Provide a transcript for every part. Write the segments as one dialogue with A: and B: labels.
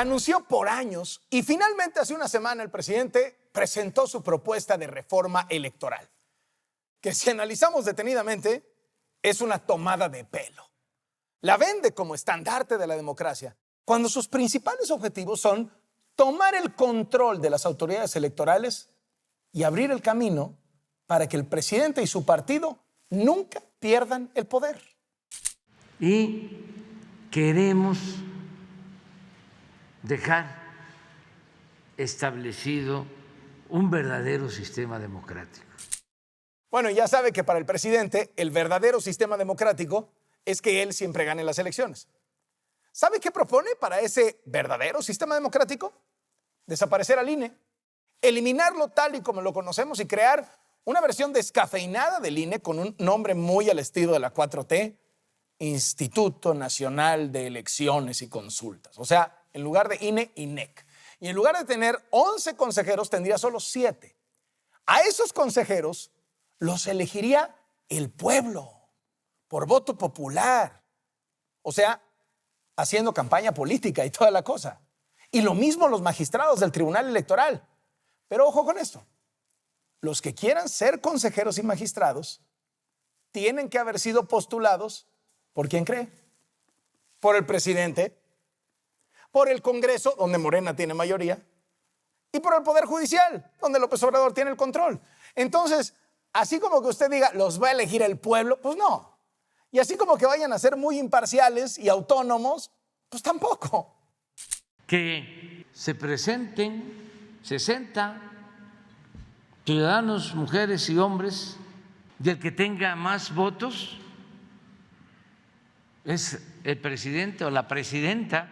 A: La anunció por años y finalmente hace una semana el presidente presentó su propuesta de reforma electoral, que si analizamos detenidamente es una tomada de pelo. La vende como estandarte de la democracia, cuando sus principales objetivos son tomar el control de las autoridades electorales y abrir el camino para que el presidente y su partido nunca pierdan el poder.
B: Y queremos dejar establecido un verdadero sistema democrático.
A: Bueno, ya sabe que para el presidente el verdadero sistema democrático es que él siempre gane las elecciones. ¿Sabe qué propone para ese verdadero sistema democrático? Desaparecer al INE, eliminarlo tal y como lo conocemos y crear una versión descafeinada del INE con un nombre muy al estilo de la 4T, Instituto Nacional de Elecciones y Consultas. O sea, en lugar de INE, INEC. Y en lugar de tener 11 consejeros, tendría solo 7. A esos consejeros los elegiría el pueblo por voto popular. O sea, haciendo campaña política y toda la cosa. Y lo mismo los magistrados del Tribunal Electoral. Pero ojo con esto. Los que quieran ser consejeros y magistrados tienen que haber sido postulados ¿por quién cree? Por el presidente, por el Congreso, donde Morena tiene mayoría, y por el Poder Judicial, donde López Obrador tiene el control. Entonces, así como que usted diga, los va a elegir el pueblo, pues no. Y así como que vayan a ser muy imparciales y autónomos, pues tampoco.
B: Que se presenten 60 ciudadanos, mujeres y hombres, y el que tenga más votos es el presidente o la presidenta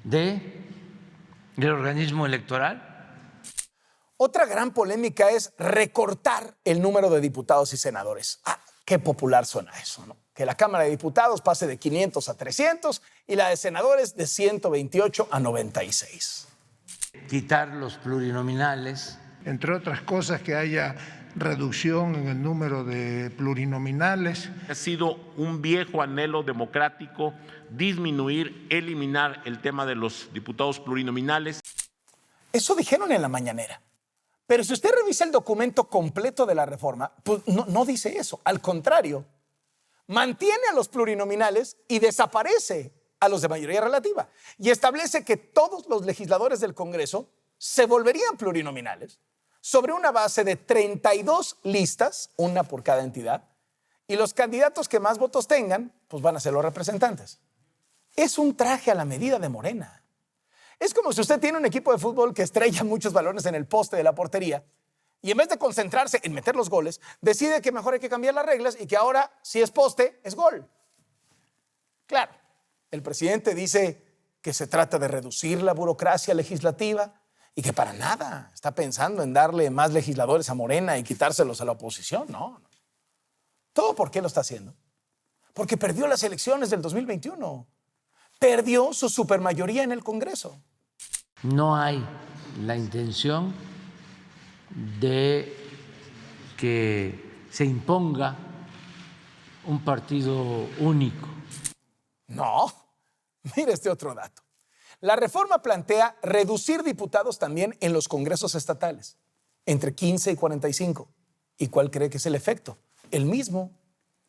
B: del organismo electoral.
A: Otra gran polémica es recortar el número de diputados y senadores. Qué popular suena eso, ¿no? Que la Cámara de Diputados pase de 500 a 300 y la de senadores de 128 a 96.
B: Quitar los plurinominales.
C: Entre otras cosas, que haya reducción en el número de plurinominales.
D: Ha sido un viejo anhelo democrático disminuir, eliminar el tema de los diputados plurinominales.
A: Eso dijeron en la mañanera. Pero si usted revisa el documento completo de la reforma, pues no dice eso. Al contrario, mantiene a los plurinominales y desaparece a los de mayoría relativa. Y establece que todos los legisladores del Congreso se volverían plurinominales sobre una base de 32 listas, una por cada entidad, y los candidatos que más votos tengan, pues van a ser los representantes. Es un traje a la medida de Morena. Es como si usted tiene un equipo de fútbol que estrella muchos balones en el poste de la portería y en vez de concentrarse en meter los goles, decide que mejor hay que cambiar las reglas y que ahora, si es poste, es gol. Claro, el presidente dice que se trata de reducir la burocracia legislativa y que para nada está pensando en darle más legisladores a Morena y quitárselos a la oposición. No. ¿Todo por qué lo está haciendo? Porque perdió las elecciones del 2021. Perdió su supermayoría en el Congreso.
B: No hay la intención de que se imponga un partido único.
A: No, mire este otro dato. La reforma plantea reducir diputados también en los congresos estatales, entre 15 y 45. ¿Y cuál cree que es el efecto? El mismo,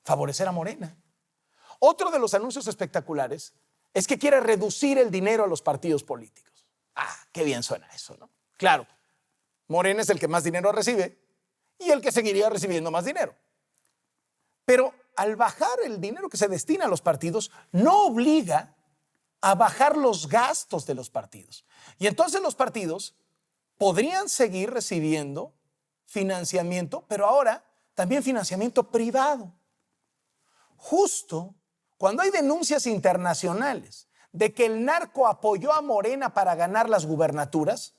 A: favorecer a Morena. Otro de los anuncios espectaculares es que quiere reducir el dinero a los partidos políticos. Qué bien suena eso, ¿no? Claro, Morena es el que más dinero recibe y el que seguiría recibiendo más dinero. Pero al bajar el dinero que se destina a los partidos, no obliga a bajar los gastos de los partidos. Y entonces los partidos podrían seguir recibiendo financiamiento, pero ahora también financiamiento privado. Justo cuando hay denuncias internacionales de que el narco apoyó a Morena para ganar las gubernaturas,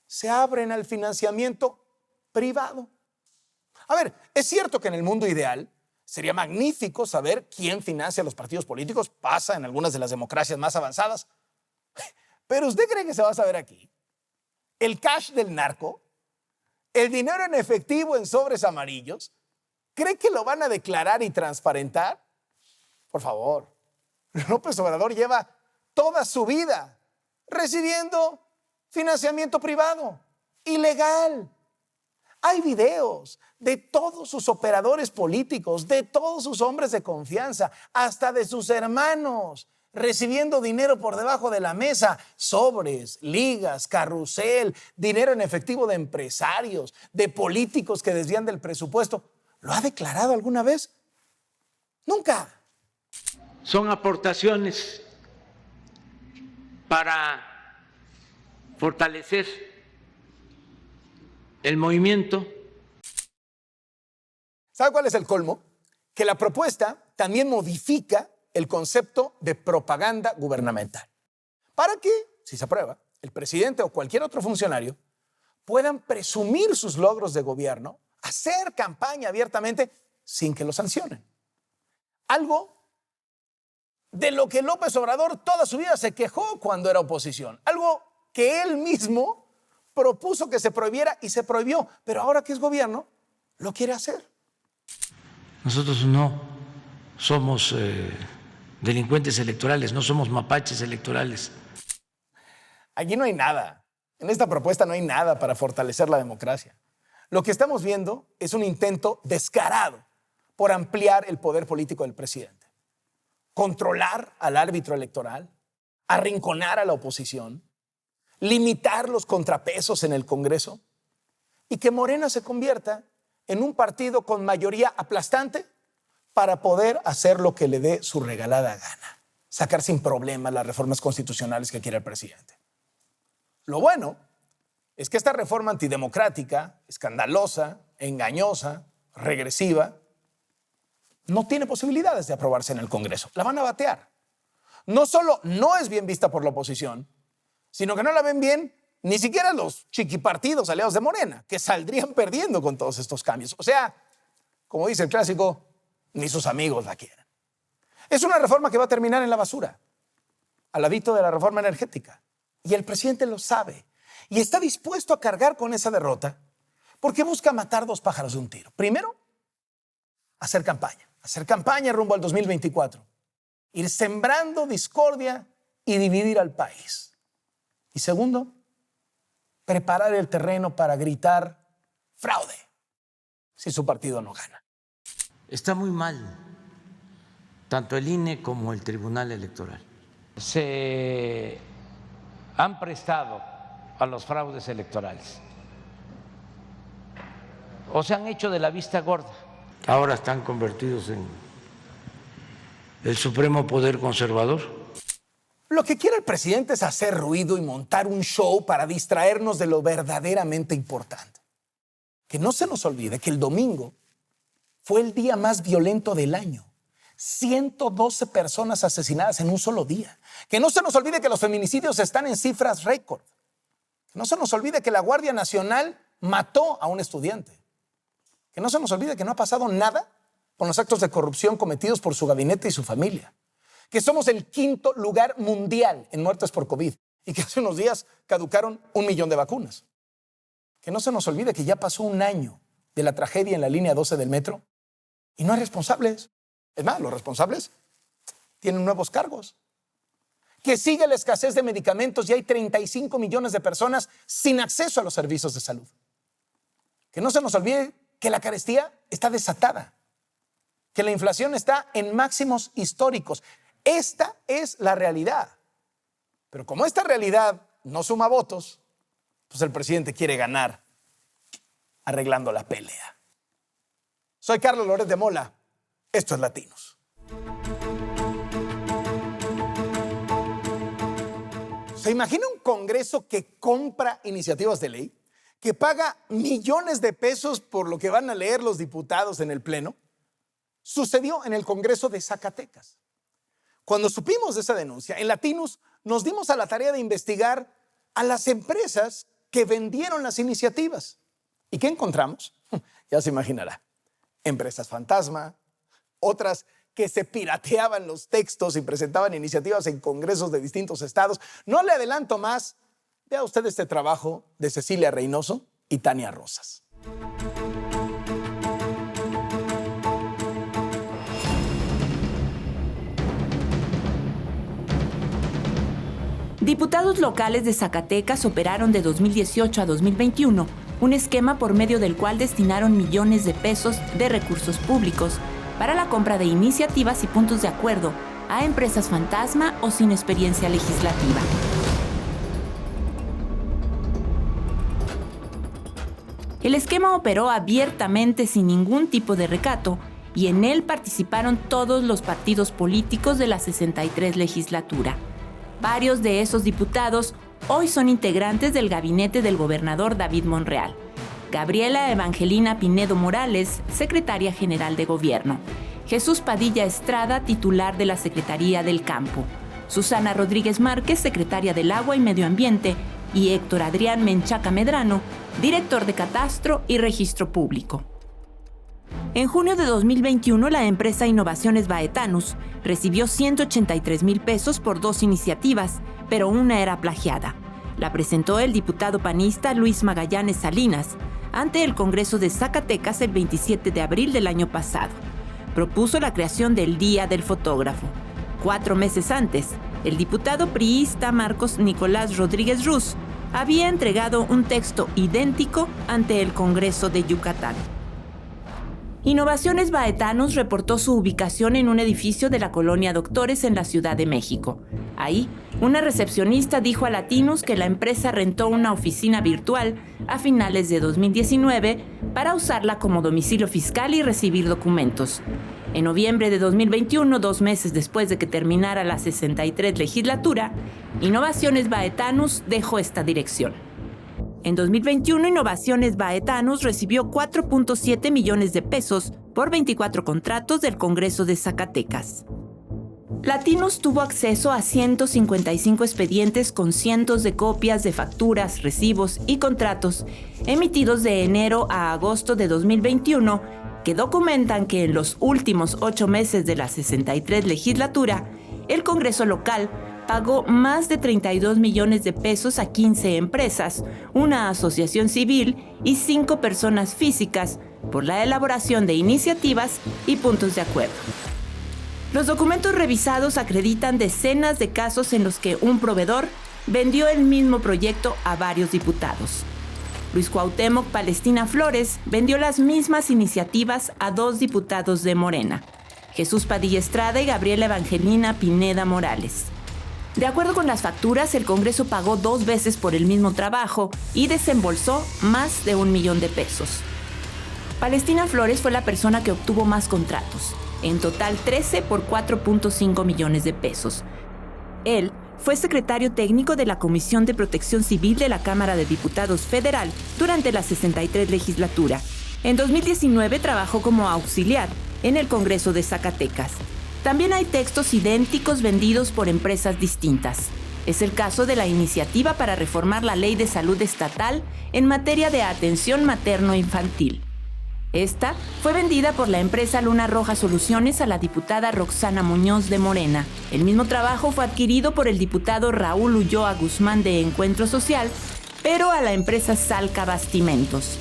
A: se abren al financiamiento privado. A ver, es cierto que en el mundo ideal sería magnífico saber quién financia a los partidos políticos, pasa en algunas de las democracias más avanzadas, pero ¿usted cree que se va a saber aquí? El cash del narco, el dinero en efectivo en sobres amarillos, ¿cree que lo van a declarar y transparentar? Por favor, López Obrador lleva toda su vida recibiendo financiamiento privado, ilegal. Hay videos de todos sus operadores políticos, de todos sus hombres de confianza, hasta de sus hermanos, recibiendo dinero por debajo de la mesa, sobres, ligas, carrusel, dinero en efectivo de empresarios, de políticos que desvían del presupuesto. ¿Lo ha declarado alguna vez? Nunca.
B: Son aportaciones para fortalecer el movimiento.
A: ¿Sabe cuál es el colmo? Que la propuesta también modifica el concepto de propaganda gubernamental para que, si se aprueba, el presidente o cualquier otro funcionario puedan presumir sus logros de gobierno, hacer campaña abiertamente sin que lo sancionen. Algo de lo que López Obrador toda su vida se quejó cuando era oposición. Algo que él mismo propuso que se prohibiera y se prohibió, pero ahora que es gobierno, lo quiere hacer.
B: Nosotros no somos delincuentes electorales, no somos mapaches electorales.
A: Allí no hay nada. En esta propuesta no hay nada para fortalecer la democracia. Lo que estamos viendo es un intento descarado por ampliar el poder político del presidente, controlar al árbitro electoral, arrinconar a la oposición, limitar los contrapesos en el Congreso y que Morena se convierta en un partido con mayoría aplastante para poder hacer lo que le dé su regalada gana, sacar sin problemas las reformas constitucionales que quiere el presidente. Lo bueno es que esta reforma antidemocrática, escandalosa, engañosa, regresiva, no tiene posibilidades de aprobarse en el Congreso. La van a batear. No solo no es bien vista por la oposición, sino que no la ven bien ni siquiera los chiquipartidos aliados de Morena, que saldrían perdiendo con todos estos cambios. O sea, como dice el clásico, ni sus amigos la quieren. Es una reforma que va a terminar en la basura, al ladito de la reforma energética. Y el presidente lo sabe y está dispuesto a cargar con esa derrota porque busca matar dos pájaros de un tiro. Primero, hacer campaña rumbo al 2024, ir sembrando discordia y dividir al país. Y segundo, preparar el terreno para gritar fraude si su partido no gana.
B: Está muy mal, tanto el INE como el Tribunal Electoral. Se han prestado a los fraudes electorales o se han hecho de la vista gorda. Ahora están convertidos en el supremo poder conservador.
A: Lo que quiere el presidente es hacer ruido y montar un show para distraernos de lo verdaderamente importante. Que no se nos olvide que el domingo fue el día más violento del año. 112 personas asesinadas en un solo día. Que no se nos olvide que los feminicidios están en cifras récord. Que no se nos olvide que la Guardia Nacional mató a un estudiante. Que no se nos olvide que no ha pasado nada con los actos de corrupción cometidos por su gabinete y su familia. Que somos el 5º lugar mundial en muertes por COVID y que hace unos días caducaron 1 millón de vacunas. Que no se nos olvide que ya pasó un año de la tragedia en la línea 12 del metro y no hay responsables. Es más, los responsables tienen nuevos cargos. Que sigue la escasez de medicamentos y hay 35 millones de personas sin acceso a los servicios de salud. Que no se nos olvide que la carestía está desatada, que la inflación está en máximos históricos. Esta es la realidad. Pero como esta realidad no suma votos, pues el presidente quiere ganar arreglando la pelea. Soy Carlos Loret de Mola. Esto es Latinos. ¿Se imagina un Congreso que compra iniciativas de ley, que paga millones de pesos por lo que van a leer los diputados en el Pleno? Sucedió en el Congreso de Zacatecas. Cuando supimos de esa denuncia, en Latinos nos dimos a la tarea de investigar a las empresas que vendieron las iniciativas. ¿Y qué encontramos? Ya se imaginará. Empresas fantasma, otras que se pirateaban los textos y presentaban iniciativas en congresos de distintos estados. No le adelanto más. Vea usted este trabajo de Cecilia Reynoso y Tania Rosas.
E: Diputados locales de Zacatecas operaron de 2018 a 2021 un esquema por medio del cual destinaron millones de pesos de recursos públicos para la compra de iniciativas y puntos de acuerdo a empresas fantasma o sin experiencia legislativa. El esquema operó abiertamente sin ningún tipo de recato y en él participaron todos los partidos políticos de la 63 legislatura. Varios de esos diputados hoy son integrantes del gabinete del gobernador David Monreal. Gabriela Evangelina Pinedo Morales, secretaria general de Gobierno. Jesús Padilla Estrada, titular de la Secretaría del Campo. Susana Rodríguez Márquez, secretaria del Agua y Medio Ambiente. Y Héctor Adrián Menchaca Medrano, director de Catastro y Registro Público. En junio de 2021, la empresa Innovaciones Baetanus recibió 183,000 pesos por 2 iniciativas, pero una era plagiada. La presentó el diputado panista Luis Magallanes Salinas ante el Congreso de Zacatecas el 27 de abril del año pasado. Propuso la creación del Día del Fotógrafo. 4 meses antes, el diputado priista Marcos Nicolás Rodríguez Ruz había entregado un texto idéntico ante el Congreso de Yucatán. Innovaciones Baetanus reportó su ubicación en un edificio de la colonia Doctores en la Ciudad de México. Ahí, una recepcionista dijo a Latinus que la empresa rentó una oficina virtual a finales de 2019 para usarla como domicilio fiscal y recibir documentos. En noviembre de 2021, 2 meses después de que terminara la 63 legislatura, Innovaciones Baetanus dejó esta dirección. En 2021, Innovaciones Baetanus recibió 4.7 millones de pesos por 24 contratos del Congreso de Zacatecas. Latinus tuvo acceso a 155 expedientes con cientos de copias de facturas, recibos y contratos emitidos de enero a agosto de 2021 que documentan que en los últimos 8 meses de la 63 legislatura, el Congreso local pagó más de 32 millones de pesos a 15 empresas, una asociación civil y 5 personas físicas por la elaboración de iniciativas y puntos de acuerdo. Los documentos revisados acreditan decenas de casos en los que un proveedor vendió el mismo proyecto a varios diputados. Luis Cuauhtémoc Palestina Flores vendió las mismas iniciativas a 2 diputados de Morena, Jesús Padilla Estrada y Gabriela Evangelina Pineda Morales. De acuerdo con las facturas, el Congreso pagó 2 veces por el mismo trabajo y desembolsó más de 1 millón de pesos. Palestina Flores fue la persona que obtuvo más contratos, en total 13 por 4.5 millones de pesos. Él fue secretario técnico de la Comisión de Protección Civil de la Cámara de Diputados Federal durante la 63 legislatura. En 2019 trabajó como auxiliar en el Congreso de Zacatecas. También hay textos idénticos vendidos por empresas distintas. Es el caso de la iniciativa para reformar la Ley de Salud Estatal en materia de atención materno-infantil. Esta fue vendida por la empresa Luna Roja Soluciones a la diputada Roxana Muñoz de Morena. El mismo trabajo fue adquirido por el diputado Raúl Ulloa Guzmán de Encuentro Social, pero a la empresa Salca Bastimentos.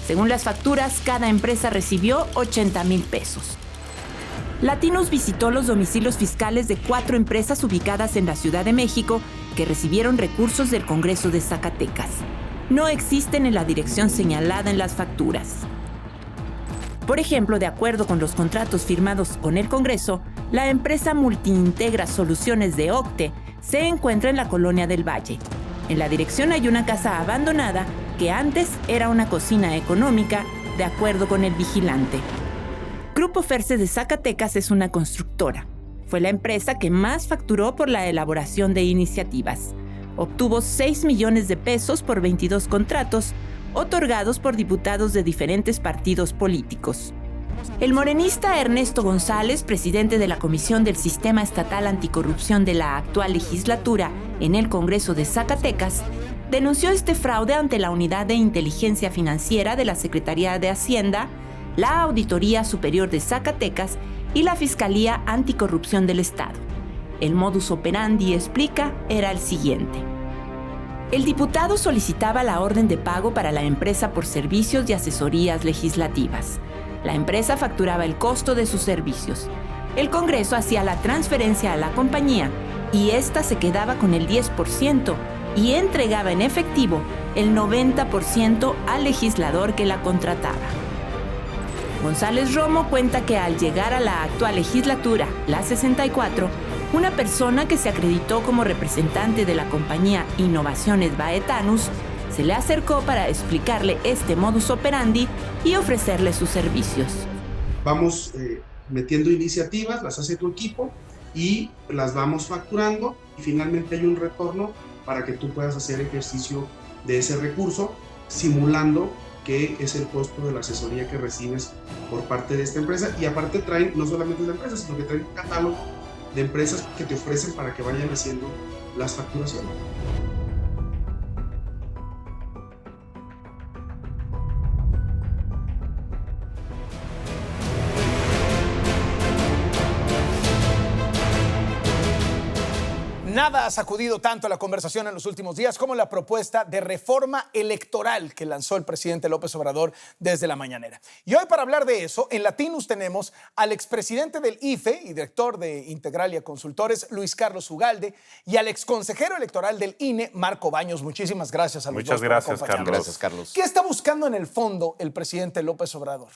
E: Según las facturas, cada empresa recibió 80,000 pesos. Latinus visitó los domicilios fiscales de 4 empresas ubicadas en la Ciudad de México que recibieron recursos del Congreso de Zacatecas. No existen en la dirección señalada en las facturas. Por ejemplo, de acuerdo con los contratos firmados con el Congreso, la empresa Multiintegra Soluciones de Octe se encuentra en la Colonia del Valle. En la dirección hay una casa abandonada que antes era una cocina económica, de acuerdo con el vigilante. Grupo Ferce de Zacatecas es una constructora. Fue la empresa que más facturó por la elaboración de iniciativas. Obtuvo 6 millones de pesos por 22 contratos, otorgados por diputados de diferentes partidos políticos. El morenista Ernesto González, presidente de la Comisión del Sistema Estatal Anticorrupción de la actual legislatura en el Congreso de Zacatecas, denunció este fraude ante la Unidad de Inteligencia Financiera de la Secretaría de Hacienda, la Auditoría Superior de Zacatecas y la Fiscalía Anticorrupción del Estado. El modus operandi, explica, era el siguiente. El diputado solicitaba la orden de pago para la empresa por servicios y asesorías legislativas. La empresa facturaba el costo de sus servicios. El Congreso hacía la transferencia a la compañía y ésta se quedaba con el 10% y entregaba en efectivo el 90% al legislador que la contrataba. González Romo cuenta que al llegar a la actual legislatura, la 64, una persona que se acreditó como representante de la compañía Innovaciones Baetanus se le acercó para explicarle este modus operandi y ofrecerle sus servicios.
F: Vamos metiendo iniciativas, las hace tu equipo y las vamos facturando y finalmente hay un retorno para que tú puedas hacer ejercicio de ese recurso, simulando que es el costo de la asesoría que recibes por parte de esta empresa. Y aparte traen no solamente la empresa, sino que traen un catálogo de empresas que te ofrecen para que vayan haciendo las facturaciones.
A: Nada ha sacudido tanto la conversación en los últimos días como la propuesta de reforma electoral que lanzó el presidente López Obrador desde la mañanera. Y hoy, para hablar de eso, en Latinus tenemos al expresidente del IFE y director de Integralia Consultores, Luis Carlos Ugalde, y al exconsejero electoral del INE, Marco Baños. Muchísimas gracias a los dos por acompañarnos.
G: Gracias, Carlos.
A: ¿Qué está buscando en el fondo el presidente López Obrador?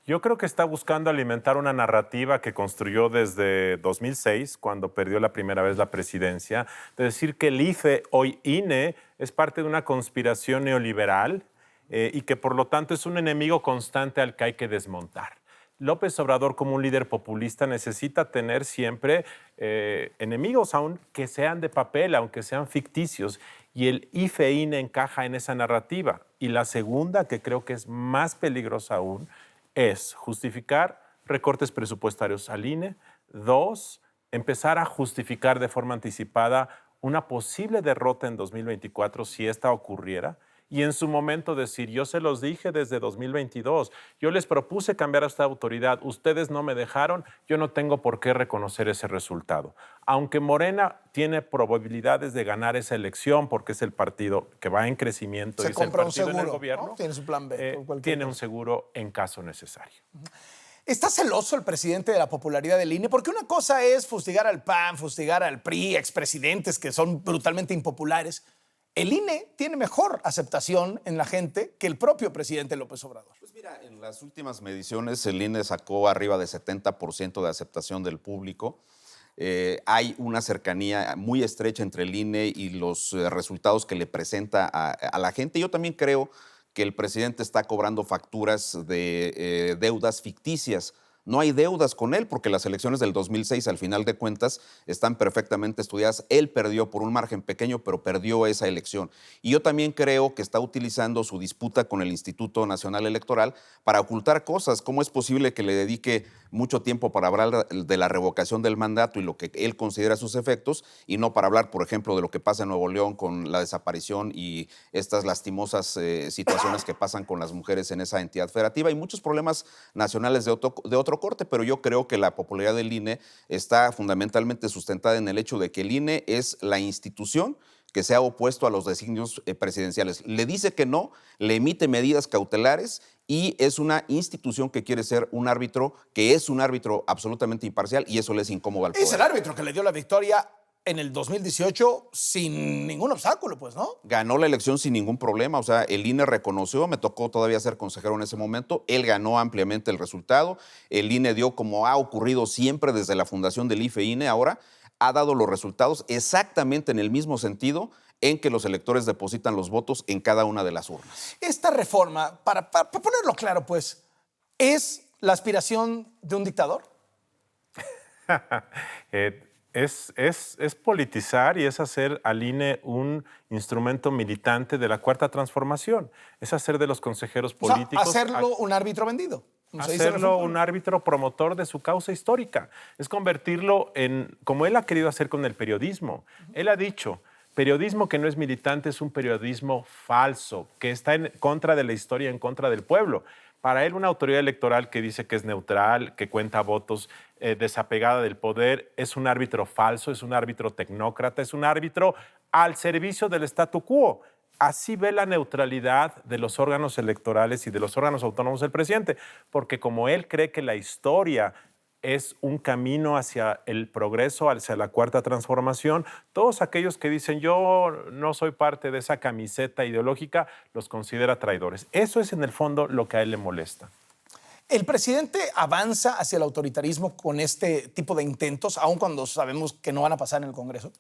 G: Yo creo que está buscando alimentar una narrativa que construyó desde 2006, cuando perdió la primera vez la presidencia, de decir que el IFE, hoy INE, es parte de una conspiración neoliberal y que por lo tanto es un enemigo constante al que hay que desmontar. López Obrador, como un líder populista, necesita tener siempre enemigos, aunque sean de papel, aunque sean ficticios, y el IFE-INE encaja en esa narrativa. Y la segunda, que creo que es más peligrosa aún, es justificar recortes presupuestarios al INE. 2, empezar a justificar de forma anticipada una posible derrota en 2024 si esta ocurriera. Y en su momento decir, yo se los dije desde 2022, yo les propuse cambiar a esta autoridad, ustedes no me dejaron, yo no tengo por qué reconocer ese resultado. Aunque Morena tiene probabilidades de ganar esa elección porque es el partido que va en crecimiento y es el partido en el gobierno,
A: ¿no? Tiene su plan B.
G: Tiene un seguro en caso necesario.
A: ¿Está celoso el presidente de la popularidad del INE? Porque una cosa es fustigar al PAN, fustigar al PRI, expresidentes que son brutalmente impopulares. El INE tiene mejor aceptación en la gente que el propio presidente López Obrador.
H: Pues mira, en las últimas mediciones el INE sacó arriba de 70% de aceptación del público. Hay una cercanía muy estrecha entre el INE y los resultados que le presenta a la gente. Yo también creo que el presidente está cobrando facturas de deudas ficticias. No hay deudas con él porque las elecciones del 2006, al final de cuentas, están perfectamente estudiadas. Él perdió por un margen pequeño, pero perdió esa elección. Y yo también creo que está utilizando su disputa con el Instituto Nacional Electoral para ocultar cosas. ¿Cómo es posible que le dedique mucho tiempo para hablar de la revocación del mandato y lo que él considera sus efectos y no para hablar, por ejemplo, de lo que pasa en Nuevo León con la desaparición y estas lastimosas situaciones que pasan con las mujeres en esa entidad federativa y muchos problemas nacionales de otro corte? Pero yo creo que la popularidad del INE está fundamentalmente sustentada en el hecho de que el INE es la institución que se ha opuesto a los designios presidenciales. Le dice que no, le emite medidas cautelares y es una institución que quiere ser un árbitro, que es un árbitro absolutamente imparcial y eso le es incómodo al poder.
A: Es el árbitro que le dio la victoria en el 2018 sin ningún obstáculo, pues, ¿no?
H: Ganó la elección sin ningún problema, o sea, el INE reconoció, me tocó todavía ser consejero en ese momento, él ganó ampliamente el resultado, el INE dio, como ha ocurrido siempre desde la fundación del IFE-INE, ahora ha dado los resultados exactamente en el mismo sentido en que los electores depositan los votos en cada una de las urnas.
A: Esta reforma, para ponerlo claro, pues, ¿es la aspiración de un dictador?
G: Es politizar y es hacer al INE un instrumento militante de la Cuarta Transformación. Es hacer de los consejeros políticos...
A: O sea, hacerlo un árbitro vendido.
G: Hacerlo un árbitro promotor de su causa histórica. Es convertirlo en, como él ha querido hacer con el periodismo. Él ha dicho, periodismo que no es militante es un periodismo falso, que está en contra de la historia, en contra del pueblo. Para él, una autoridad electoral que dice que es neutral, que cuenta votos, desapegada del poder, es un árbitro falso, es un árbitro tecnócrata, es un árbitro al servicio del statu quo. Así ve la neutralidad de los órganos electorales y de los órganos autónomos del presidente, porque como él cree que la historia es un camino hacia el progreso, hacia la cuarta transformación. Todos aquellos que dicen yo no soy parte de esa camiseta ideológica, los considera traidores. Eso es en el fondo lo que a él le molesta.
A: ¿El presidente avanza hacia el autoritarismo con este tipo de intentos, aun cuando sabemos que no van a pasar en el Congreso?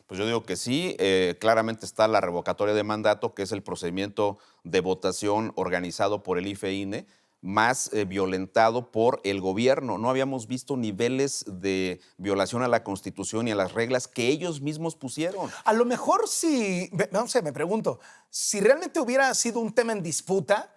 H: Pues yo digo que sí, claramente está la revocatoria de mandato, que es el procedimiento de votación organizado por el IFE-INE, más violentado por el gobierno. No habíamos visto niveles de violación a la Constitución y a las reglas que ellos mismos pusieron.
A: A lo mejor si, no sé, me pregunto, si realmente hubiera sido un tema en disputa,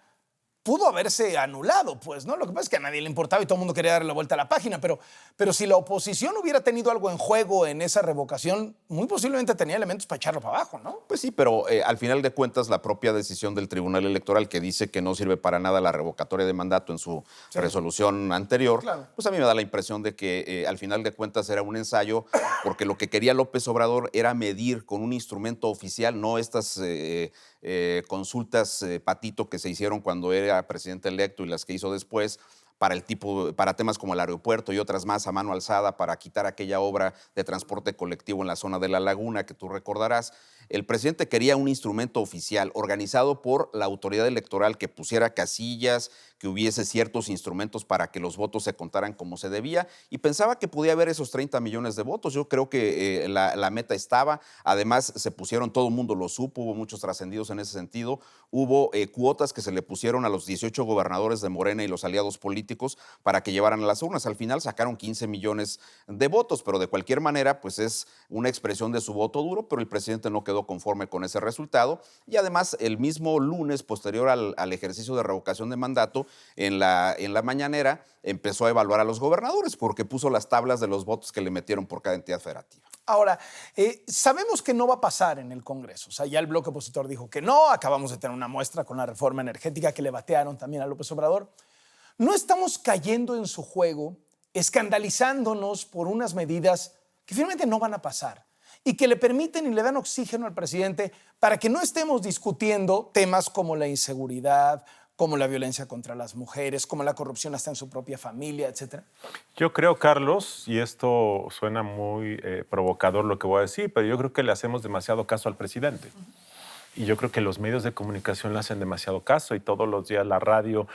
A: pudo haberse anulado, pues, ¿no? Lo que pasa es que a nadie le importaba y todo el mundo quería darle la vuelta a la página, pero si la oposición hubiera tenido algo en juego en esa revocación, muy posiblemente tenía elementos para echarlo para abajo, ¿no?
H: Pues sí, pero al final de cuentas la propia decisión del Tribunal Electoral, que dice que no sirve para nada la revocatoria de mandato en su resolución anterior,
A: claro,
H: pues a mí me da la impresión de que al final de cuentas era un ensayo, porque lo que quería López Obrador era medir con un instrumento oficial, no estas consultas patito que se hicieron cuando era presidente electo y las que hizo después, para temas como el aeropuerto y otras más a mano alzada para quitar aquella obra de transporte colectivo en la zona de La Laguna que tú recordarás. El presidente quería un instrumento oficial organizado por la autoridad electoral que pusiera casillas, que hubiese ciertos instrumentos para que los votos se contaran como se debía, y pensaba que podía haber esos 30 millones de votos. Yo creo que la meta estaba. Además, se pusieron, todo el mundo lo supo, hubo muchos trascendidos en ese sentido. Hubo cuotas que se le pusieron a los 18 gobernadores de Morena y los aliados políticos para que llevaran a las urnas. Al final sacaron 15 millones de votos, pero de cualquier manera, pues es una expresión de su voto duro, pero el presidente no quedó conforme con ese resultado. Y además, el mismo lunes, posterior al ejercicio de revocación de mandato, en la mañanera empezó a evaluar a los gobernadores porque puso las tablas de los votos que le metieron por cada entidad federativa.
A: Ahora, sabemos que no va a pasar en el Congreso. O sea, ya el bloque opositor dijo que no. Acabamos de tener una muestra con la reforma energética que le batearon también a López Obrador. No estamos cayendo en su juego, escandalizándonos por unas medidas que finalmente no van a pasar y que le permiten y le dan oxígeno al presidente para que no estemos discutiendo temas como la inseguridad, como la violencia contra las mujeres, como la corrupción hasta en su propia familia, etcétera?
G: Yo creo, Carlos, y esto suena muy provocador lo que voy a decir, pero yo creo que le hacemos demasiado caso al presidente. Y yo creo que los medios de comunicación le hacen demasiado caso y todos los días la radio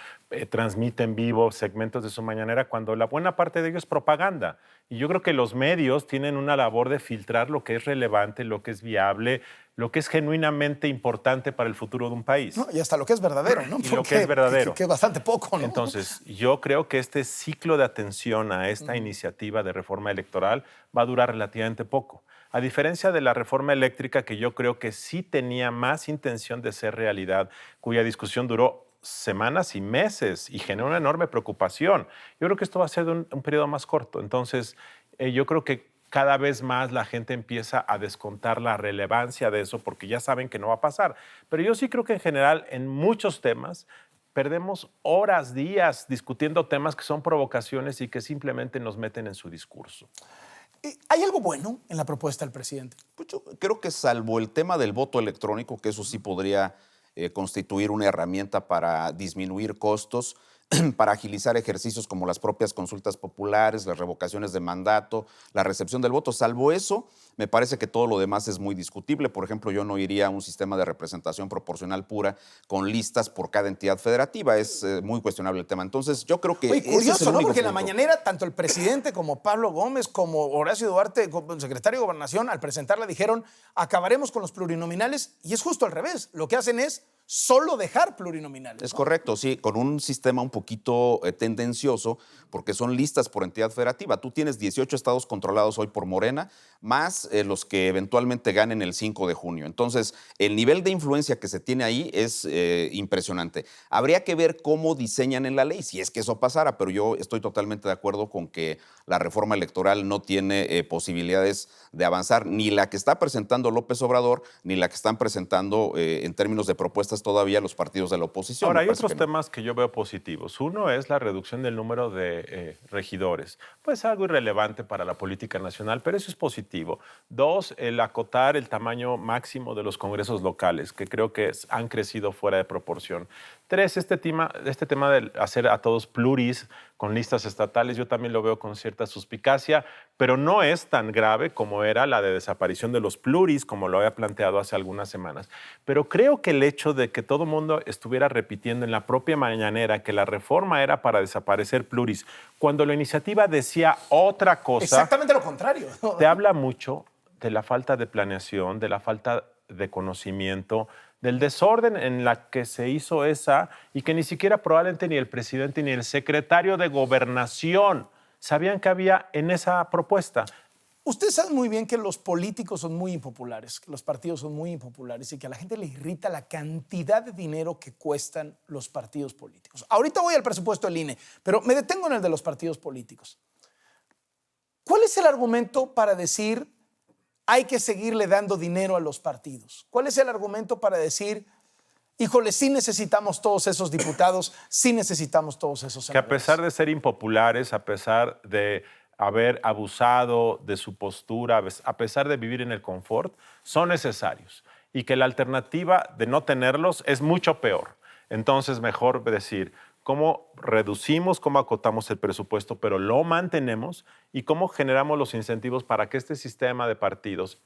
G: transmite en vivo segmentos de su mañanera cuando la buena parte de ello es propaganda. Y yo creo que los medios tienen una labor de filtrar lo que es relevante, lo que es viable, lo que es genuinamente importante para el futuro de un país.
A: No, y hasta lo que es verdadero, ¿no?
G: Y lo que es verdadero.
A: Que es bastante poco, ¿no?
G: Entonces, yo creo que este ciclo de atención a esta iniciativa de reforma electoral va a durar relativamente poco. A diferencia de la reforma eléctrica, que yo creo que sí tenía más intención de ser realidad, cuya discusión duró semanas y meses y generó una enorme preocupación. Yo creo que esto va a ser de un periodo más corto. Entonces, yo creo que cada vez más la gente empieza a descontar la relevancia de eso porque ya saben que no va a pasar. Pero yo sí creo que en general, en muchos temas, perdemos horas, días discutiendo temas que son provocaciones y que simplemente nos meten en su discurso.
A: ¿Hay algo bueno en la propuesta del presidente?
H: Pues yo creo que salvo el tema del voto electrónico, que eso sí podría constituir una herramienta para disminuir costos, para agilizar ejercicios como las propias consultas populares, las revocaciones de mandato, la recepción del voto. Salvo eso, me parece que todo lo demás es muy discutible. Por ejemplo, yo no iría a un sistema de representación proporcional pura con listas por cada entidad federativa. Es muy cuestionable el tema. Entonces, yo creo que...
A: Oye, curioso, ¿no? Porque en la
H: punto.
A: mañanera, tanto el presidente como Pablo Gómez, como Horacio Duarte, como secretario de Gobernación, al presentarla dijeron, acabaremos con los plurinominales. Y es justo al revés. Lo que hacen es solo dejar plurinominales.
H: Es
A: ¿no?
H: correcto, sí, con un sistema un poquito tendencioso, porque son listas por entidad federativa. Tú tienes 18 estados controlados hoy por Morena, más los que eventualmente ganen el 5 de junio. Entonces, el nivel de influencia que se tiene ahí es impresionante. Habría que ver cómo diseñan en la ley, si es que eso pasara, pero yo estoy totalmente de acuerdo con que la reforma electoral no tiene posibilidades de avanzar, ni la que está presentando López Obrador, ni la que están presentando en términos de propuestas todavía los partidos de la oposición.
G: Ahora, hay otros temas que yo veo positivos. Uno es la reducción del número de regidores. Pues algo irrelevante para la política nacional, pero eso es positivo. Dos, el acotar el tamaño máximo de los congresos locales, que creo que han crecido fuera de proporción. Tres, este tema de hacer a todos pluris con listas estatales, yo también lo veo con cierta suspicacia, pero no es tan grave como era la de desaparición de los pluris, como lo había planteado hace algunas semanas. Pero creo que el hecho de que todo el mundo estuviera repitiendo en la propia mañanera que la reforma era para desaparecer pluris, cuando la iniciativa decía otra cosa...
A: Exactamente lo contrario.
G: Te habla mucho de la falta de planeación, de la falta de conocimiento, del desorden en la que se hizo esa y que ni siquiera probablemente ni el presidente ni el secretario de Gobernación sabían que había en esa propuesta.
A: Usted sabe muy bien que los políticos son muy impopulares, que los partidos son muy impopulares y que a la gente le irrita la cantidad de dinero que cuestan los partidos políticos. Ahorita voy al presupuesto del INE, pero me detengo en el de los partidos políticos. ¿Cuál es el argumento para decir hay que seguirle dando dinero a los partidos? ¿Cuál es el argumento para decir, híjole, sí necesitamos todos esos diputados, sí necesitamos todos esos senadores?
G: Que a pesar de ser impopulares, a pesar de haber abusado de su postura, a pesar de vivir en el confort, son necesarios. Y que la alternativa de no tenerlos es mucho peor. Entonces, mejor decir cómo reducimos, cómo acotamos el presupuesto, pero lo mantenemos y cómo generamos los incentivos para que este sistema de partidos,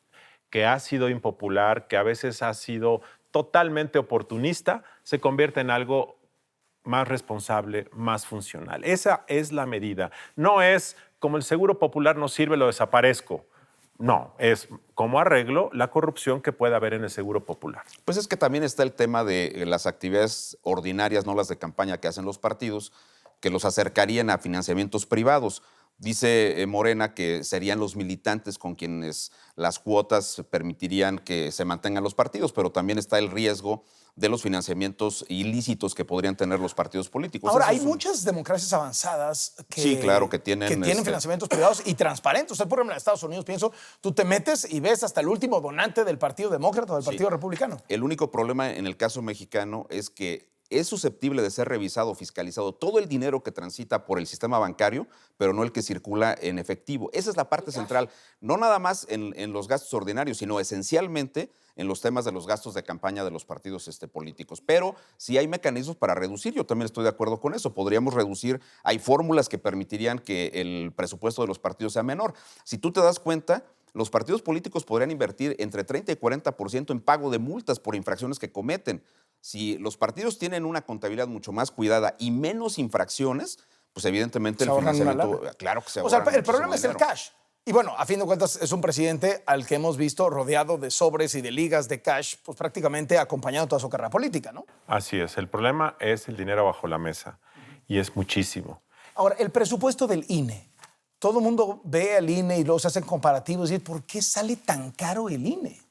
G: que ha sido impopular, que a veces ha sido totalmente oportunista, se convierta en algo más responsable, más funcional. Esa es la medida. No es como el seguro popular no sirve, lo desaparezco. No, es cómo arreglo la corrupción que puede haber en el seguro popular.
H: Pues es que también está el tema de las actividades ordinarias, no las de campaña que hacen los partidos, que los acercarían a financiamientos privados. Dice Morena que serían los militantes con quienes las cuotas permitirían que se mantengan los partidos, pero también está el riesgo de los financiamientos ilícitos que podrían tener los partidos políticos.
A: Ahora, hay muchas democracias avanzadas que,
H: sí, claro, que tienen
A: financiamientos privados y transparentes. Usted, por ejemplo, en Estados Unidos, pienso, tú te metes y ves hasta el último donante del Partido Demócrata o del Partido Republicano.
H: El único problema en el caso mexicano es que es susceptible de ser revisado, fiscalizado todo el dinero que transita por el sistema bancario, pero no el que circula en efectivo. Esa es la parte central, no nada más en los gastos ordinarios, sino esencialmente en los temas de los gastos de campaña de los partidos políticos. Pero si hay mecanismos para reducir, yo también estoy de acuerdo con eso. Podríamos reducir, hay fórmulas que permitirían que el presupuesto de los partidos sea menor. Si tú te das cuenta, los partidos políticos podrían invertir entre 30 y 40% en pago de multas por infracciones que cometen. Si los partidos tienen una contabilidad mucho más cuidada y menos infracciones, pues evidentemente el financiamiento, claro que se ahorra.
A: O sea, el problema es el cash. Y bueno, a fin de cuentas es un presidente al que hemos visto rodeado de sobres y de ligas de cash, pues prácticamente acompañando toda su carrera política, ¿no?
G: Así es, el problema es el dinero bajo la mesa y es muchísimo.
A: Ahora, el presupuesto del INE. Todo el mundo ve al INE y luego se hacen comparativos y dice, ¿por qué sale tan caro el INE?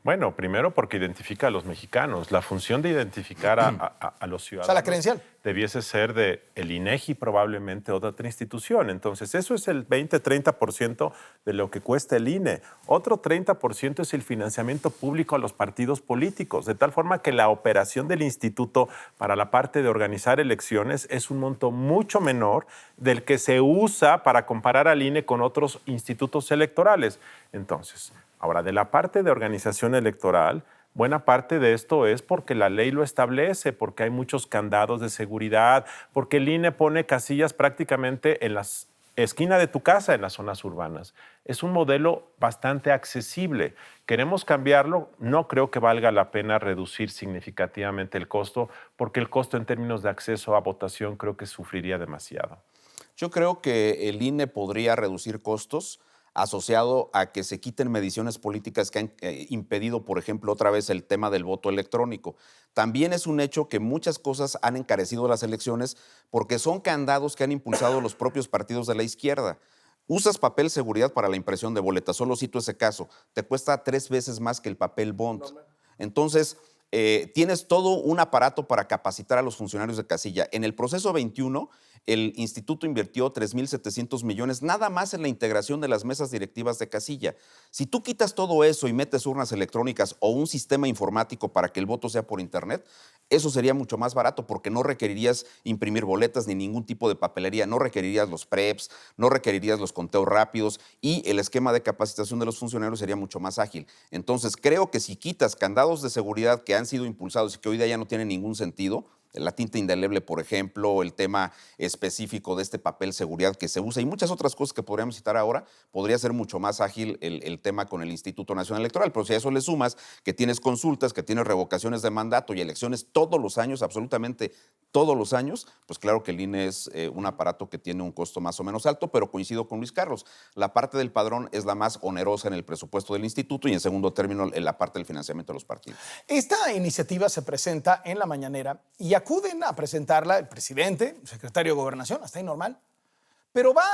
G: Bueno, primero porque identifica a los mexicanos. La función de identificar a los ciudadanos,
A: o sea, la credencial,
G: debiese ser de el INEGI, probablemente otra institución. Entonces, eso es el 20-30% de lo que cuesta el INE. Otro 30% es el financiamiento público a los partidos políticos, de tal forma que la operación del instituto para la parte de organizar elecciones es un monto mucho menor del que se usa para comparar al INE con otros institutos electorales. Entonces, ahora, de la parte de organización electoral, buena parte de esto es porque la ley lo establece, porque hay muchos candados de seguridad, porque el INE pone casillas prácticamente en la esquina de tu casa, en las zonas urbanas. Es un modelo bastante accesible. ¿Queremos cambiarlo? No creo que valga la pena reducir significativamente el costo, porque el costo en términos de acceso a votación creo que sufriría demasiado.
H: Yo creo que el INE podría reducir costos asociado a que se quiten mediciones políticas que han impedido, por ejemplo, otra vez el tema del voto electrónico. También es un hecho que muchas cosas han encarecido las elecciones porque son candados que han impulsado los propios partidos de la izquierda. Usas papel seguridad para la impresión de boletas, solo cito ese caso, te cuesta 3 veces más que el papel bond. Entonces, tienes todo un aparato para capacitar a los funcionarios de casilla. En el proceso 21 el instituto invirtió 3,700 millones nada más en la integración de las mesas directivas de casilla. Si tú quitas todo eso y metes urnas electrónicas o un sistema informático para que el voto sea por internet, eso sería mucho más barato porque no requerirías imprimir boletas ni ningún tipo de papelería, no requerirías los preps, no requerirías los conteos rápidos y el esquema de capacitación de los funcionarios sería mucho más ágil. Entonces, creo que si quitas candados de seguridad que han sido impulsados y que hoy día ya no tienen ningún sentido, la tinta indeleble, por ejemplo, el tema específico de este papel seguridad que se usa y muchas otras cosas que podríamos citar ahora, podría ser mucho más ágil el tema con el Instituto Nacional Electoral. Pero si a eso le sumas que tienes consultas, que tienes revocaciones de mandato y elecciones todos los años, absolutamente todos los años, pues claro que el INE es un aparato que tiene un costo más o menos alto, pero coincido con Luis Carlos. La parte del padrón es la más onerosa en el presupuesto del instituto y en segundo término en la parte del financiamiento de los partidos.
A: Esta iniciativa se presenta en la mañanera y acuden a presentarla el presidente, el secretario de Gobernación, hasta ahí normal, pero va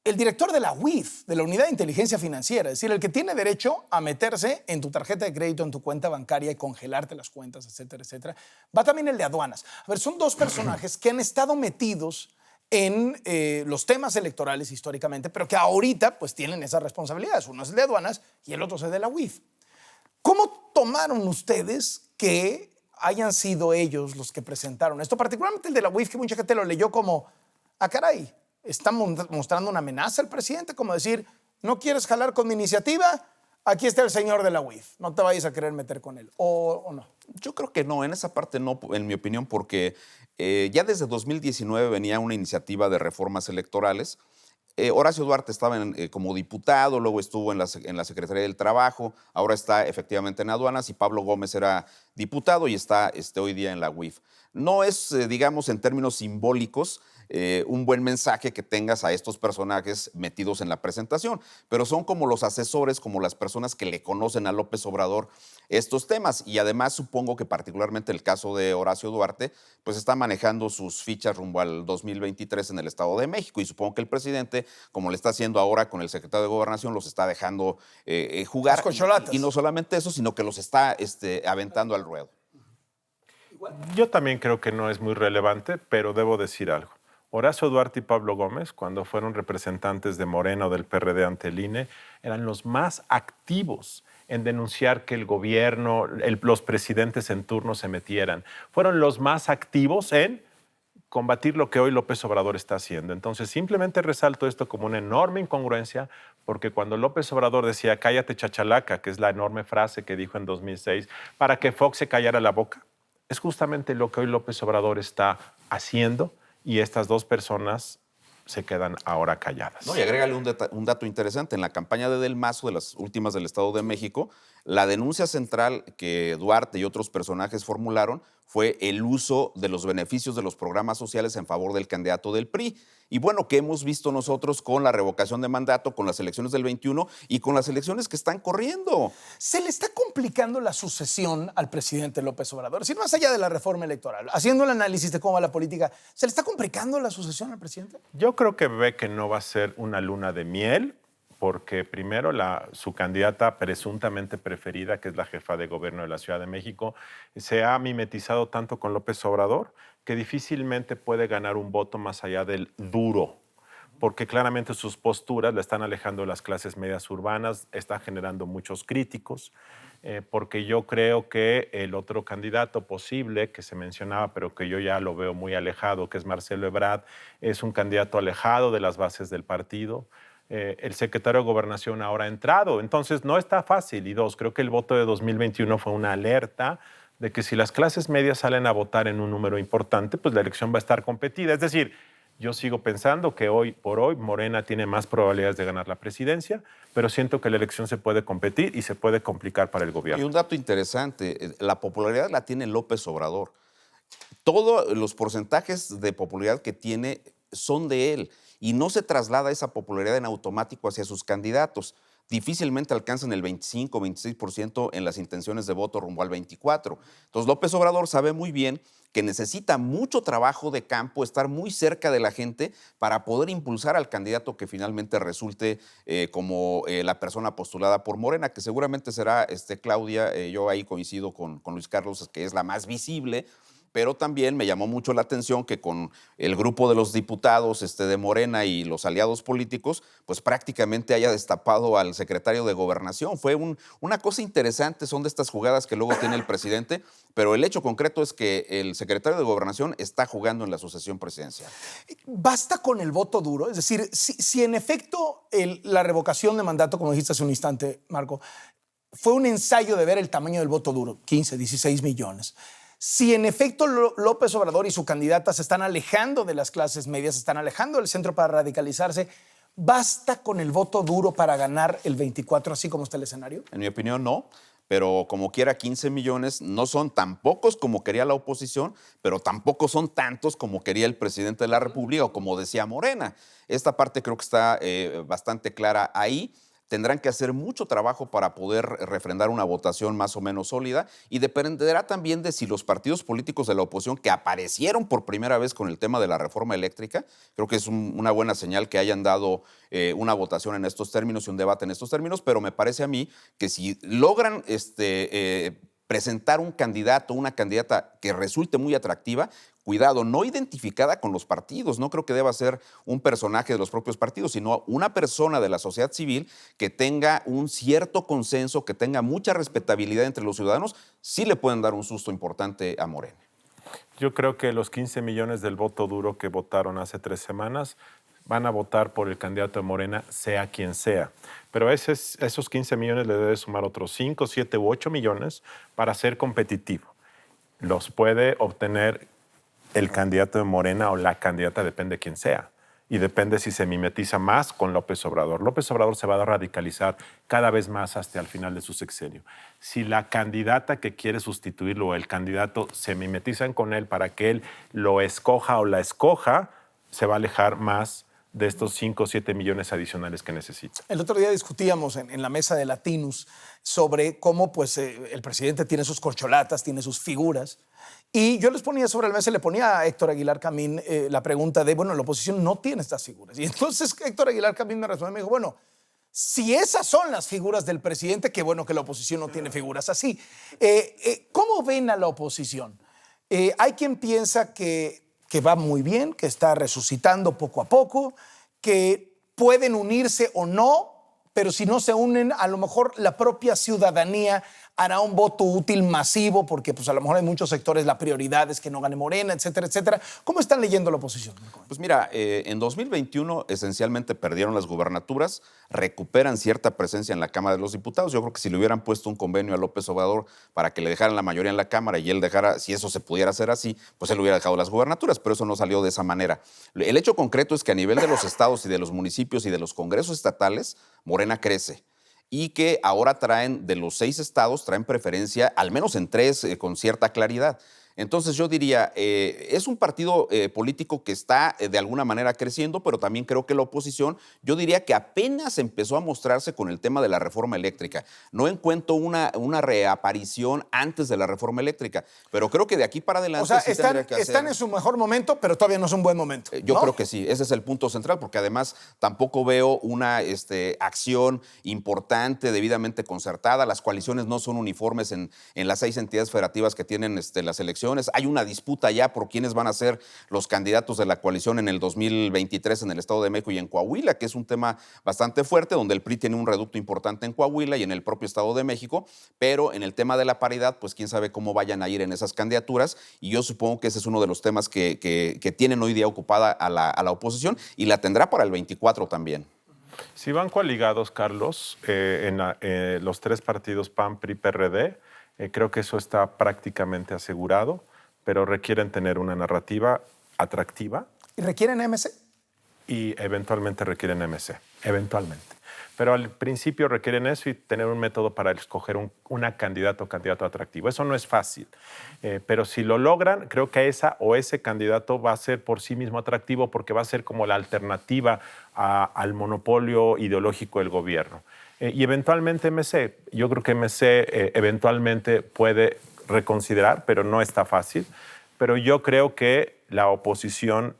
A: el director de la UIF, de la Unidad de Inteligencia Financiera, es decir, el que tiene derecho a meterse en tu tarjeta de crédito, en tu cuenta bancaria y congelarte las cuentas, etcétera, etcétera. Va también el de aduanas. A ver, son dos personajes que han estado metidos en los temas electorales históricamente, pero que ahorita pues tienen esas responsabilidades. Uno es el de aduanas y el otro es el de la UIF. ¿Cómo tomaron ustedes que hayan sido ellos los que presentaron esto? Particularmente el de la UIF, que mucha gente lo leyó como, caray, ¿está mostrando una amenaza al presidente? Como decir, ¿no quieres jalar con mi iniciativa? Aquí está el señor de la UIF, no te vayas a querer meter con él, ¿o no?
H: Yo creo que no, en esa parte no, en mi opinión, porque ya desde 2019 venía una iniciativa de reformas electorales. Horacio Duarte estaba como diputado, luego estuvo en la Secretaría del Trabajo, ahora está efectivamente en aduanas y Pablo Gómez era diputado y está hoy día en la UIF. No es, digamos, en términos simbólicos, un buen mensaje que tengas a estos personajes metidos en la presentación, pero son como los asesores, como las personas que le conocen a López Obrador estos temas y además supongo que particularmente el caso de Horacio Duarte pues está manejando sus fichas rumbo al 2023 en el Estado de México y supongo que el presidente, como le está haciendo ahora con el secretario de Gobernación, los está dejando jugar y no solamente eso, sino que los está aventando al ruedo.
G: Yo también creo que no es muy relevante, pero debo decir algo. Horacio Duarte y Pablo Gómez, cuando fueron representantes de Morena o del PRD ante el INE, eran los más activos en denunciar que el gobierno, los presidentes en turno se metieran. Fueron los más activos en combatir lo que hoy López Obrador está haciendo. Entonces, simplemente resalto esto como una enorme incongruencia, porque cuando López Obrador decía, cállate chachalaca, que es la enorme frase que dijo en 2006, para que Fox se callara la boca, es justamente lo que hoy López Obrador está haciendo y estas dos personas se quedan ahora calladas.
H: No, y agrégale un dato interesante. En la campaña de Del Mazo, de las últimas del Estado de México, la denuncia central que Duarte y otros personajes formularon fue el uso de los beneficios de los programas sociales en favor del candidato del PRI. Y bueno, ¿qué hemos visto nosotros con la revocación de mandato, con las elecciones del 21 y con las elecciones que están corriendo?
A: ¿Se le está complicando la sucesión al presidente López Obrador? Si más allá de la reforma electoral, haciendo el análisis de cómo va la política, ¿se le está complicando la sucesión al presidente?
G: Yo creo que ve que no va a ser una luna de miel, porque primero su candidata presuntamente preferida, que es la jefa de gobierno de la Ciudad de México, se ha mimetizado tanto con López Obrador que difícilmente puede ganar un voto más allá del duro, porque claramente sus posturas la están alejando de las clases medias urbanas, está generando muchos críticos, porque yo creo que el otro candidato posible que se mencionaba, pero que yo ya lo veo muy alejado, que es Marcelo Ebrard, es un candidato alejado de las bases del partido. El secretario de Gobernación ahora ha entrado, entonces no está fácil. Y dos, creo que el voto de 2021 fue una alerta de que si las clases medias salen a votar en un número importante, pues la elección va a estar competida. Es decir, yo sigo pensando que hoy por hoy Morena tiene más probabilidades de ganar la presidencia, pero siento que la elección se puede competir y se puede complicar para el gobierno.
H: Y un dato interesante, la popularidad la tiene López Obrador. Todos los porcentajes de popularidad que tiene son de él y no se traslada esa popularidad en automático hacia sus candidatos. Difícilmente alcanzan el 25 o 26% en las intenciones de voto rumbo al 24%. Entonces López Obrador sabe muy bien que necesita mucho trabajo de campo, estar muy cerca de la gente para poder impulsar al candidato que finalmente resulte como la persona postulada por Morena, que seguramente será Claudia. Yo ahí coincido con Luis Carlos, que es la más visible, pero también me llamó mucho la atención que con el grupo de los diputados de Morena y los aliados políticos, pues prácticamente haya destapado al secretario de Gobernación. Fue una cosa interesante, son de estas jugadas que luego tiene el presidente, pero el hecho concreto es que el secretario de Gobernación está jugando en la sucesión presidencial.
A: ¿Basta con el voto duro? Es decir, si en efecto la revocación de mandato, como dijiste hace un instante, Marco, fue un ensayo de ver el tamaño del voto duro, 15, 16 millones. Si en efecto López Obrador y su candidata se están alejando de las clases medias, se están alejando del centro para radicalizarse, ¿basta con el voto duro para ganar el 24, así como está el escenario?
H: En mi opinión, no. Pero como quiera, 15 millones no son tan pocos como quería la oposición, pero tampoco son tantos como quería el presidente de la República o como decía Morena. Esta parte creo que está bastante clara ahí. Tendrán que hacer mucho trabajo para poder refrendar una votación más o menos sólida y dependerá también de si los partidos políticos de la oposición que aparecieron por primera vez con el tema de la reforma eléctrica, creo que es una buena señal que hayan dado una votación en estos términos y un debate en estos términos, pero me parece a mí que si logran presentar un candidato, una candidata que resulte muy atractiva, cuidado, no identificada con los partidos, no creo que deba ser un personaje de los propios partidos, sino una persona de la sociedad civil que tenga un cierto consenso, que tenga mucha respetabilidad entre los ciudadanos, sí le pueden dar un susto importante a Morena.
G: Yo creo que los 15 millones del voto duro que votaron hace 3 semanas van a votar por el candidato de Morena, sea quien sea. Pero esos 15 millones le debe sumar otros 5, 7 u 8 millones para ser competitivo. Los puede obtener el candidato de Morena o la candidata, depende de quién sea. Y depende si se mimetiza más con López Obrador. López Obrador se va a radicalizar cada vez más hasta el final de su sexenio. Si la candidata que quiere sustituirlo o el candidato se mimetizan con él para que él lo escoja o la escoja, se va a alejar más de estos 5 o 7 millones adicionales que necesita.
A: El otro día discutíamos en la mesa de Latinus sobre cómo pues, el presidente tiene sus corcholatas, tiene sus figuras. Y yo les ponía sobre la mesa, le ponía a Héctor Aguilar Camín la pregunta de, bueno, la oposición no tiene estas figuras. Y entonces Héctor Aguilar Camín me respondió y me dijo, bueno, si esas son las figuras del presidente, qué bueno que la oposición no tiene figuras así. ¿Cómo ven a la oposición? Hay quien piensa que va muy bien, que está resucitando poco a poco, que pueden unirse o no, pero si no se unen, a lo mejor la propia ciudadanía hará un voto útil masivo, porque pues, a lo mejor en muchos sectores la prioridad es que no gane Morena, etcétera, etcétera. ¿Cómo están leyendo la oposición?
H: Pues mira, en 2021 esencialmente perdieron las gubernaturas, recuperan cierta presencia en la Cámara de los Diputados. Yo creo que si le hubieran puesto un convenio a López Obrador para que le dejaran la mayoría en la Cámara y él dejara, si eso se pudiera hacer así, pues él hubiera dejado las gubernaturas, pero eso no salió de esa manera. El hecho concreto es que a nivel de los estados y de los municipios y de los congresos estatales, Morena crece. Y que ahora traen, de los 6 estados, traen preferencia, al menos en 3, con cierta claridad. Entonces yo diría, es un partido político que está de alguna manera creciendo, pero también creo que la oposición, yo diría que apenas empezó a mostrarse con el tema de la reforma eléctrica. No encuentro una reaparición antes de la reforma eléctrica, pero creo que de aquí para adelante
A: o sea,
H: sí tendría que hacer.
A: Están en su mejor momento, pero todavía no es un buen momento.
H: Yo creo que sí, ese es el punto central, porque además tampoco veo una acción importante, debidamente concertada. Las coaliciones no son uniformes en las 6 entidades federativas que tienen las elecciones. Hay una disputa ya por quiénes van a ser los candidatos de la coalición en el 2023 en el Estado de México y en Coahuila, que es un tema bastante fuerte, donde el PRI tiene un reducto importante en Coahuila y en el propio Estado de México, pero en el tema de la paridad, pues quién sabe cómo vayan a ir en esas candidaturas, y yo supongo que ese es uno de los temas que tienen hoy día ocupada a la oposición y la tendrá para el 24 también.
G: Si van coaligados, Carlos, los 3 partidos PAN, PRI, PRD, creo que eso está prácticamente asegurado, pero requieren tener una narrativa atractiva.
A: ¿Y requieren MC?
G: Y eventualmente requieren MC, eventualmente. Pero al principio requieren eso y tener un método para escoger una candidata o candidato atractivo. Eso no es fácil, pero si lo logran, creo que esa o ese candidato va a ser por sí mismo atractivo porque va a ser como la alternativa al monopolio ideológico del gobierno. Y eventualmente MC, yo creo que MC eventualmente puede reconsiderar, pero no está fácil. Pero yo creo que la oposición,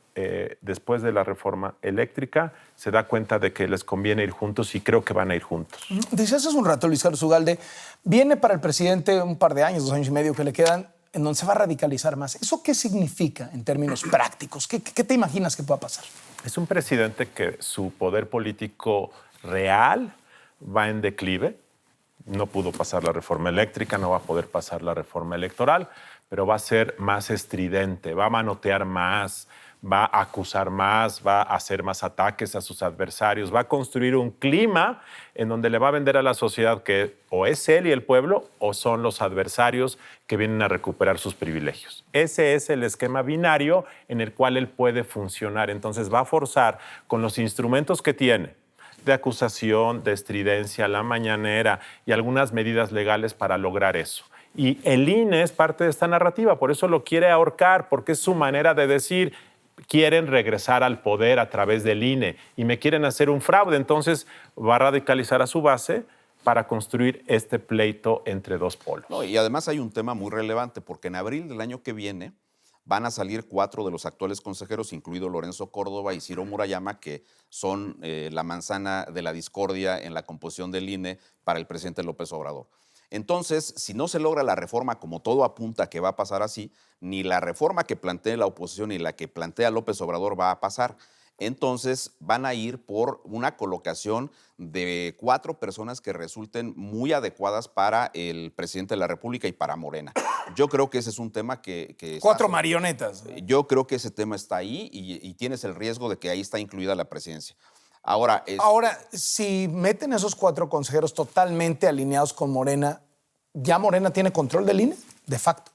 G: después de la reforma eléctrica, se da cuenta de que les conviene ir juntos y creo que van a ir juntos.
A: Decías hace un rato, Luis Carlos Ugalde, viene para el presidente un par de años, 2 años y medio que le quedan, en donde se va a radicalizar más. ¿Eso qué significa en términos prácticos? ¿Qué te imaginas que pueda pasar?
G: Es un presidente que su poder político real va en declive. No pudo pasar la reforma eléctrica, no va a poder pasar la reforma electoral, pero va a ser más estridente, va a manotear más, va a acusar más, va a hacer más ataques a sus adversarios, va a construir un clima en donde le va a vender a la sociedad que o es él y el pueblo o son los adversarios que vienen a recuperar sus privilegios. Ese es el esquema binario en el cual él puede funcionar. Entonces va a forzar con los instrumentos que tiene de acusación, de estridencia, la mañanera y algunas medidas legales para lograr eso. Y el INE es parte de esta narrativa, por eso lo quiere ahorcar, porque es su manera de decir, quieren regresar al poder a través del INE y me quieren hacer un fraude. Entonces va a radicalizar a su base para construir este pleito entre dos polos.
H: No, y además hay un tema muy relevante, porque en abril del año que viene van a salir 4 de los actuales consejeros, incluido Lorenzo Córdoba y Ciro Murayama, que son la manzana de la discordia en la composición del INE para el presidente López Obrador. Entonces, si no se logra la reforma, como todo apunta que va a pasar así, ni la reforma que plantee la oposición ni la que plantea López Obrador va a pasar. Entonces van a ir por una colocación de 4 personas que resulten muy adecuadas para el presidente de la República y para Morena. Yo creo que ese es un tema que
A: 4 marionetas.
H: Yo creo que ese tema está ahí y tienes el riesgo de que ahí está incluida la presidencia. Ahora,
A: si meten esos 4 consejeros totalmente alineados con Morena, ¿ya Morena tiene control del INE? De facto.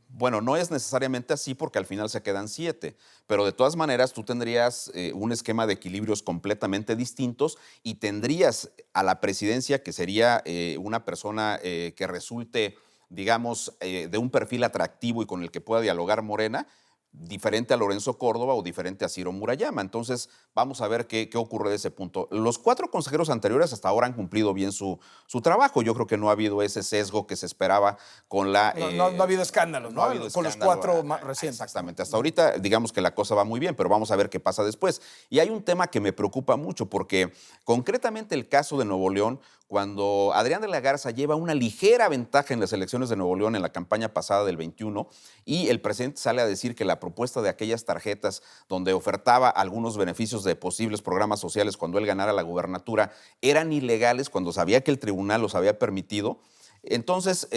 H: Bueno, no es necesariamente así porque al final se quedan 7, pero de todas maneras tú tendrías un esquema de equilibrios completamente distintos y tendrías a la presidencia, que sería una persona que resulte, digamos, de un perfil atractivo y con el que pueda dialogar Morena, diferente a Lorenzo Córdoba o diferente a Ciro Murayama. Entonces, vamos a ver qué ocurre de ese punto. Los 4 consejeros anteriores hasta ahora han cumplido bien su trabajo. Yo creo que no ha habido ese sesgo que se esperaba con la...
A: No ha habido escándalos, ¿no? Con los 4 más recientes.
H: Exactamente. Hasta ahorita, digamos que la cosa va muy bien, pero vamos a ver qué pasa después. Y hay un tema que me preocupa mucho porque concretamente el caso de Nuevo León, cuando Adrián de la Garza lleva una ligera ventaja en las elecciones de Nuevo León en la campaña pasada del 21 y el presidente sale a decir que la propuesta de aquellas tarjetas donde ofertaba algunos beneficios de posibles programas sociales cuando él ganara la gubernatura eran ilegales cuando sabía que el tribunal los había permitido. Entonces,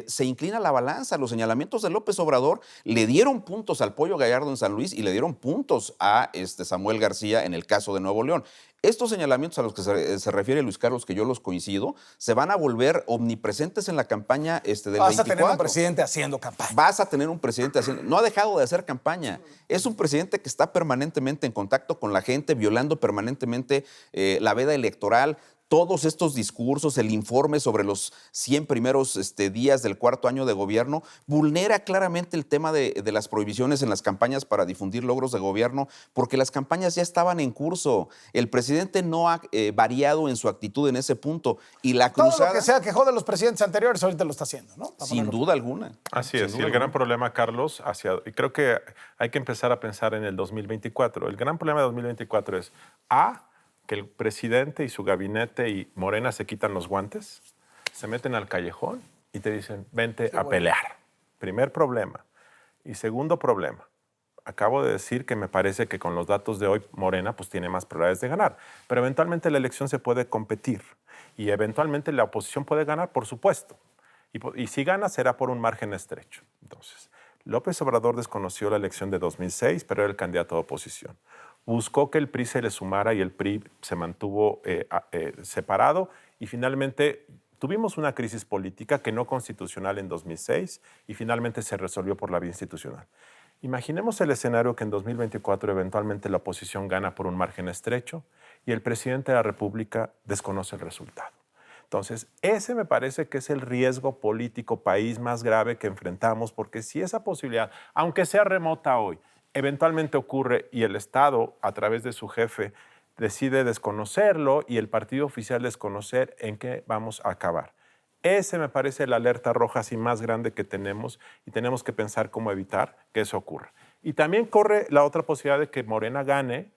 H: se inclina la balanza. Los señalamientos de López Obrador le dieron puntos al Pollo Gallardo en San Luis y le dieron puntos a Samuel García en el caso de Nuevo León. Estos señalamientos a los que se refiere Luis Carlos, que yo los coincido, se van a volver omnipresentes en la campaña del 24.
A: Vas a tener un presidente haciendo campaña.
H: Vas a tener un presidente haciendo... No ha dejado de hacer campaña. Es un presidente que está permanentemente en contacto con la gente, violando permanentemente la veda electoral. Todos estos discursos, el informe sobre los 100 primeros días del 4º año de gobierno, vulnera claramente el tema de las prohibiciones en las campañas para difundir logros de gobierno, porque las campañas ya estaban en curso. El presidente no ha variado en su actitud en ese punto. Y la cruzada...
A: Todo lo que se quejó de los presidentes anteriores ahorita lo está haciendo, ¿no?
H: Sin duda alguna.
G: Así es. Y el gran problema, Carlos, y creo que hay que empezar a pensar en el 2024. El gran problema de 2024 es que el presidente y su gabinete y Morena se quitan los guantes, se meten al callejón y te dicen, vente a pelear. Primer problema. Y segundo problema, acabo de decir que me parece que con los datos de hoy Morena pues tiene más probabilidades de ganar, pero eventualmente la elección se puede competir y eventualmente la oposición puede ganar, por supuesto. Y si gana será por un margen estrecho. Entonces, López Obrador desconoció la elección de 2006, pero era el candidato de oposición. Buscó que el PRI se le sumara y el PRI se mantuvo separado y finalmente tuvimos una crisis política que no constitucional en 2006 y finalmente se resolvió por la vía institucional. Imaginemos el escenario que en 2024 eventualmente la oposición gana por un margen estrecho y el presidente de la República desconoce el resultado. Entonces, ese me parece que es el riesgo político país más grave que enfrentamos, porque si esa posibilidad, aunque sea remota hoy, eventualmente ocurre y el Estado, a través de su jefe, decide desconocerlo y el partido oficial desconocer, ¿en qué vamos a acabar? Ese me parece la alerta roja así más grande que tenemos y tenemos que pensar cómo evitar que eso ocurra. Y también corre la otra posibilidad de que Morena gane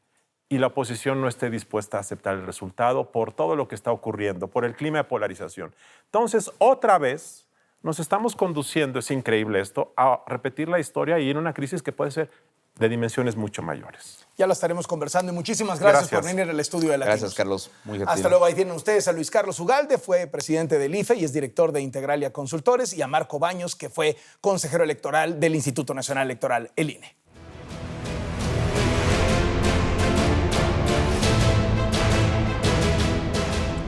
G: y la oposición no esté dispuesta a aceptar el resultado por todo lo que está ocurriendo, por el clima de polarización. Entonces, otra vez, nos estamos conduciendo, es increíble esto, a repetir la historia y en una crisis que puede ser de dimensiones mucho mayores.
A: Ya lo estaremos conversando y muchísimas gracias por venir al estudio de Latinos.
H: Gracias, Carlos. Muy gentil.
A: Hasta luego. Ahí tienen ustedes a Luis Carlos Ugalde, fue presidente del IFE y es director de Integralia Consultores, y a Marco Baños, que fue consejero electoral del Instituto Nacional Electoral, el INE.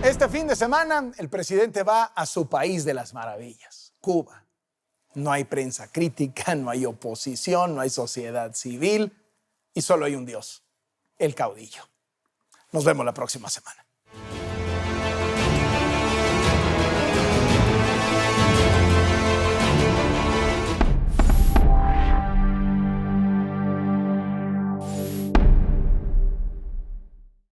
A: Este fin de semana, el presidente va a su país de las maravillas, Cuba. No hay prensa crítica, no hay oposición, no hay sociedad civil y solo hay un Dios, el caudillo. Nos vemos la próxima semana.